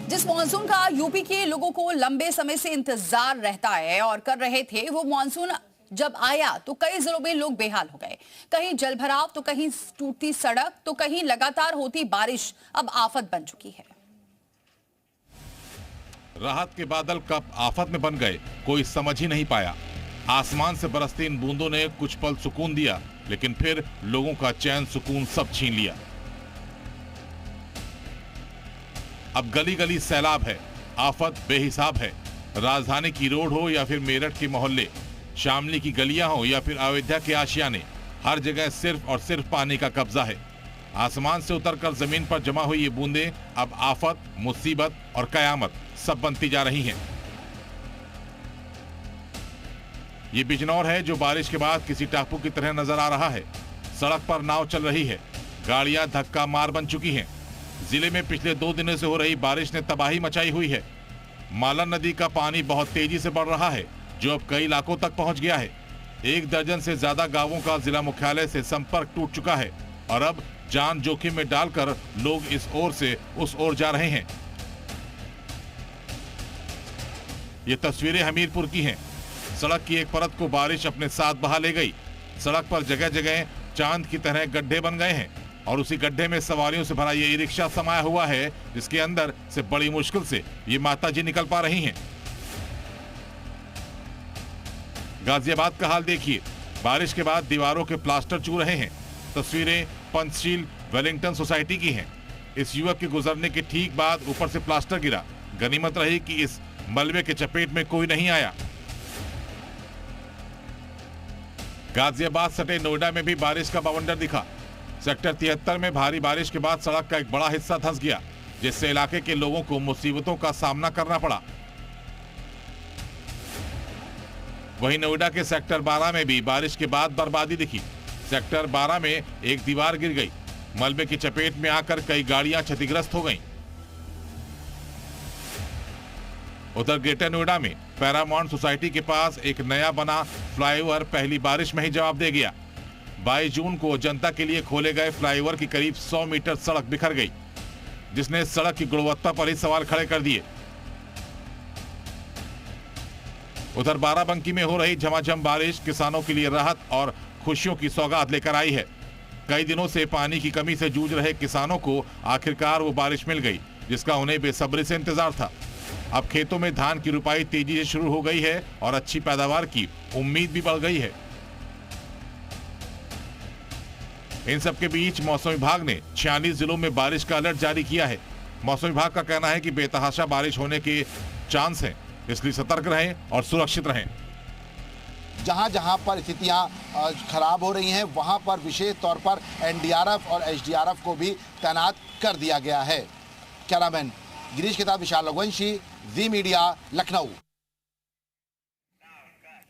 जिस मानसून का यूपी के लोगों को लंबे समय से इंतजार रहता है और कर रहे थे, वो मानसून जब आया तो कई जिलों में लोग बेहाल हो गए। कहीं जलभराव तो कहीं टूटती सड़क तो कहीं लगातार होती बारिश अब आफत बन चुकी है। राहत के बादल कब आफत में बन गए कोई समझ ही नहीं पाया। आसमान से बरसती इन बूंदों ने कुछ पल सुकून दिया, लेकिन फिर लोगों का चैन सुकून सब छीन लिया। अब गली गली सैलाब है, आफत बेहिसाब है। राजधानी की रोड हो या फिर मेरठ के मोहल्ले, शामली की गलियां हो या फिर अयोध्या के आशियाने, हर जगह सिर्फ और सिर्फ पानी का कब्जा है। आसमान से उतरकर जमीन पर जमा हुई ये बूंदें अब आफत, मुसीबत और कयामत सब बनती जा रही हैं। ये बिजनौर है जो बारिश के बाद किसी टापू की तरह नजर आ रहा है। सड़क पर नाव चल रही है, गाड़ियां धक्का मार बन चुकी हैं। जिले में पिछले 2 दिनों से हो रही बारिश ने तबाही मचाई हुई है। मालन नदी का पानी बहुत तेजी से बढ़ रहा है, जो अब कई इलाकों तक पहुंच गया है। 1 दर्जन से ज्यादा गांवों का जिला मुख्यालय से संपर्क टूट चुका है और अब जान जोखिम में डालकर लोग इस ओर से उस ओर जा रहे हैं। ये तस्वीरें हमीरपुर की हैं। सड़क की एक परत को बारिश अपने साथ बहा ले गई। सड़क पर जगह जगह चांद की तरह गड्ढे बन गए हैं और उसी गड्ढे में सवारियों से भरा ये ई-रिक्शा समाया हुआ है, जिसके अंदर से बड़ी मुश्किल से ये माताजी निकल पा रही हैं। गाजियाबाद का हाल देखिए, बारिश के बाद दीवारों के प्लास्टर चू रहे हैं। तस्वीरें पंचशील वेलिंगटन सोसाइटी की हैं। इस युवक के गुजरने के ठीक बाद ऊपर से प्लास्टर गिरा। गनीमत रही कि इस मलबे के चपेट में कोई नहीं आया। गाजियाबाद सटे नोएडा में भी बारिश का बवंडर दिखा। सेक्टर 73 में भारी बारिश के बाद सड़क का एक बड़ा हिस्सा धंस गया, जिससे इलाके के लोगों को मुसीबतों का सामना करना पड़ा। वहीं नोएडा के सेक्टर 12 में भी बारिश के बाद बर्बादी दिखी। सेक्टर 12 में एक दीवार गिर गई। मलबे की चपेट में आकर कई गाड़ियां क्षतिग्रस्त हो गईं। उधर ग्रेटर नोएडा में पैरामाउंट सोसाइटी के पास एक नया बना फ्लाईओवर पहली बारिश में ही जवाब दे गया। 22 जून को जनता के लिए खोले गए फ्लाईओवर की करीब 100 मीटर सड़क बिखर गई, जिसने सड़क की गुणवत्ता पर ही सवाल खड़े कर दिए। उधर बाराबंकी में हो रही झमाझम बारिश किसानों के लिए राहत और खुशियों की सौगात लेकर आई है। कई दिनों से पानी की कमी से जूझ रहे किसानों को आखिरकार वो बारिश मिल गई, जिसका उन्हें बेसब्री से इंतजार था। अब खेतों में धान की रुपाई तेजी से शुरू हो गई है और अच्छी पैदावार की उम्मीद भी बढ़ गई है। इन सबके बीच मौसम विभाग ने 46 जिलों में बारिश का अलर्ट जारी किया है। मौसम विभाग का कहना है कि बेतहाशा बारिश होने के चांस हैं, इसलिए सतर्क रहें और सुरक्षित रहें। जहां जहां पर स्थितियां खराब हो रही हैं, वहां पर विशेष तौर पर एनडीआरएफ और एसडीआरएफ को भी तैनात कर दिया गया है। कैमरामैन गिरीश के साथ विशाल रघुवंशी, जी मीडिया, लखनऊ।